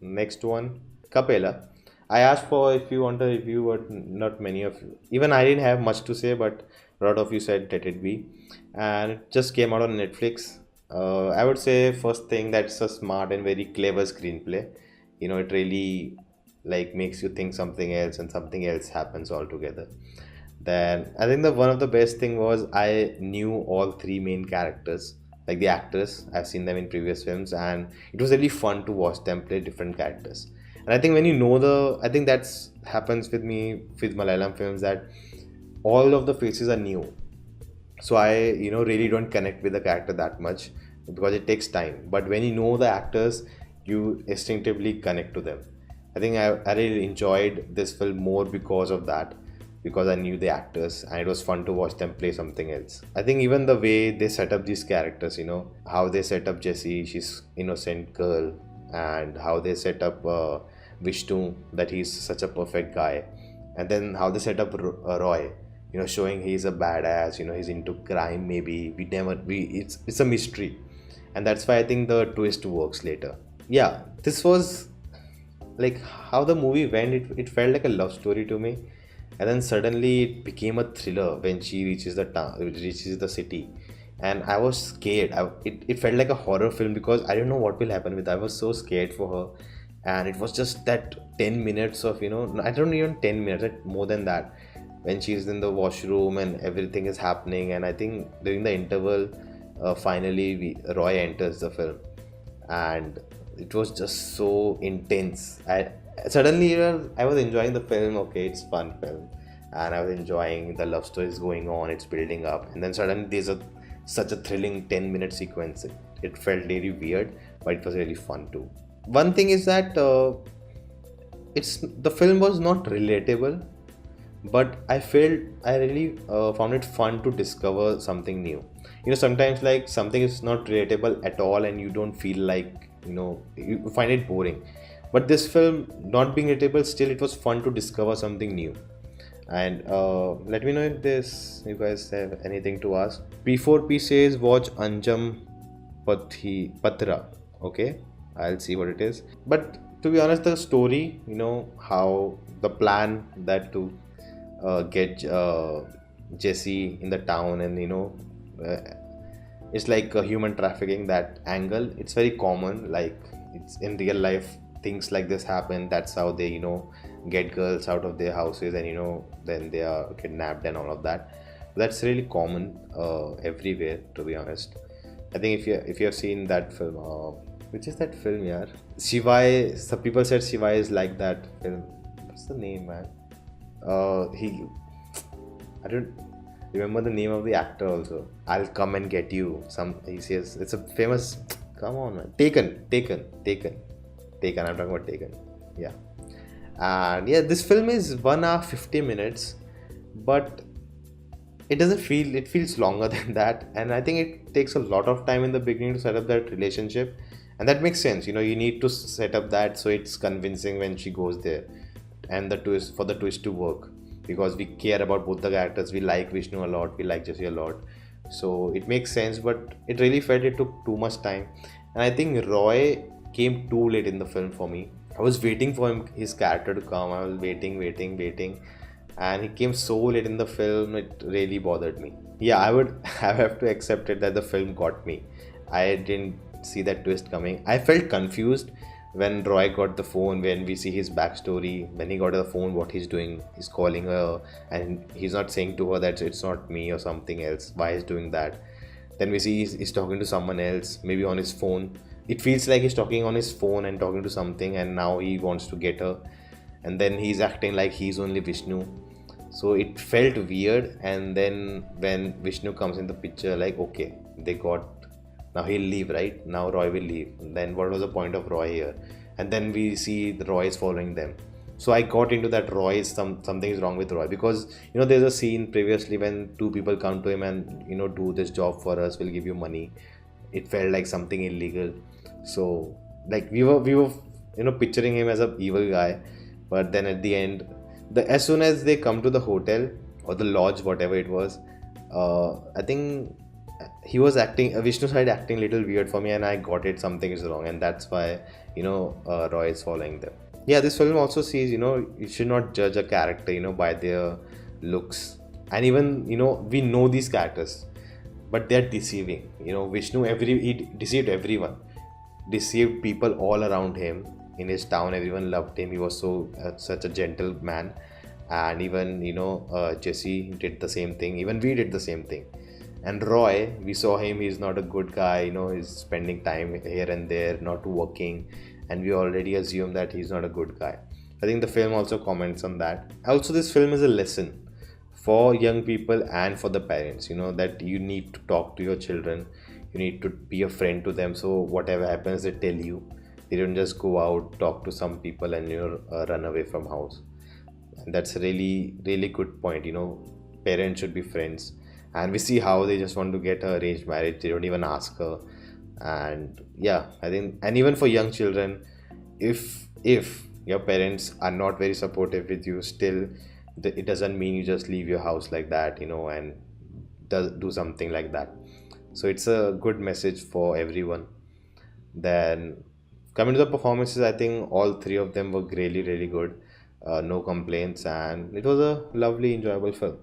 Next one, Kappela. I asked for if you want a review, but not many of you. Even I didn't have much to say, but a lot of you said let it be. And it just came out on Netflix. I would say first thing, that's a smart and very clever screenplay. It really like makes you think something else and something else happens altogether. Then I think the one of the best thing was I knew all three main characters, like the actors. I've seen them in previous films, and it was really fun to watch them play different characters. And I think when you know I think that's happens with me with Malayalam films, that all of the faces are new. So I really don't connect with the character that much because it takes time. But when you know the actors, you instinctively connect to them. I think I really enjoyed this film more because of that, because I knew the actors and it was fun to watch them play something else. I think even the way they set up these characters, how they set up Jessy, she's innocent girl, and how they set up Vishnu, that he's such a perfect guy, and then how they set up Roy, showing he's a badass, he's into crime. Maybe it's a mystery, and that's why I think the twist works later. Yeah, this was like how the movie went. It felt like a love story to me, and then suddenly it became a thriller when she reaches the town, reaches the city, and I was scared. It felt like a horror film because I didn't know what will happen with. I was so scared for her, and it was just that 10 minutes of I don't even 10 minutes, more than that, when she's in the washroom and everything is happening. And I think during the interval, finally Roy enters the film, and it was just so intense. I suddenly I was enjoying the film. Okay, it's fun film, and I was enjoying the love story is going on, it's building up, and then suddenly there's a such a thrilling 10-minute sequence. It felt very weird, but it was really fun too. One thing is that it's the film was not relatable, but I really found it fun to discover something new. Sometimes like something is not relatable at all and you don't feel like, you find it boring. But this film not being relatable, still it was fun to discover something new. And let me know if you guys have anything to ask. P4P says watch Anjam Patra. Okay, I'll see what it is. But to be honest, the story, how the plan that to get Jessy in the town, and it's like a human trafficking, that angle. It's very common. Like it's in real life, things like this happen. That's how they get girls out of their houses, and then they are kidnapped and all of that. That's really common everywhere, to be honest. I think if you have seen that film, which is that film, yeah, Shivai. Some people said Shivai is like that film. What's the name, man? I don't remember the name of the actor also. I'll come and get you. He says it's a famous. Come on, man. Taken. I'm talking about Taken. Yeah. And yeah, this film is 1 hour 50 minutes, but it feels longer than that. And I think it takes a lot of time in the beginning to set up that relationship. And that makes sense. You need to set up that so it's convincing when she goes there, and the twist to work, because we care about both the characters. We like Vishnu a lot, we like Jessy a lot, so it makes sense. But it really felt it took too much time, and I think Roy came too late in the film for me. I was waiting for his character to come. I was waiting, and he came so late in the film. It really bothered me. Yeah, I have to accept it that the film got me. I didn't see that twist coming. I felt confused when Roy got the phone, when we see his backstory. When he got the phone, what he's doing, he's calling her, and he's not saying to her that it's not me or something else. Why he's doing that? Then we see he's talking to someone else, maybe on his phone. It feels like he's talking on his phone and talking to something, and now he wants to get her, and then he's acting like he's only Vishnu. So it felt weird. And then when Vishnu comes in the picture, like, okay, they got, now he'll leave, right? Now Roy will leave. Then what was the point of Roy here? And then we see Roy is following them. So I got into that Roy is something is wrong with Roy, because there's a scene previously when two people come to him and do this job for us, we'll give you money. It felt like something illegal. So like we were picturing him as a evil guy, but then at the end, as soon as they come to the hotel or the lodge, whatever it was, I think he was acting, Vishnu side acting a little weird for me, and I got it, something is wrong, and that's why Roy is following them. Yeah, this film also sees, you should not judge a character, by their looks. And even, we know these characters, but they're deceiving. Vishnu, he deceived everyone, deceived people all around him. In his town, everyone loved him. He was such a gentle man. And even, Jessy did the same thing. Even we did the same thing. And Roy, we saw him, he's not a good guy, he's spending time here and there, not working, and we already assume that he's not a good guy. I think the film also comments on that. Also, this film is a lesson for young people and for the parents, that you need to talk to your children, you need to be a friend to them, so whatever happens, they tell you. They don't just go out, talk to some people, and run away from house. And that's a really, really good point. Parents should be friends. And we see how they just want to get her arranged marriage, they don't even ask her. And yeah, I think, and even for young children, if your parents are not very supportive with you, still it doesn't mean you just leave your house like that, and do something like that. So it's a good message for everyone. Then coming to the performances, I think all three of them were really, really good. No complaints, and it was a lovely, enjoyable film.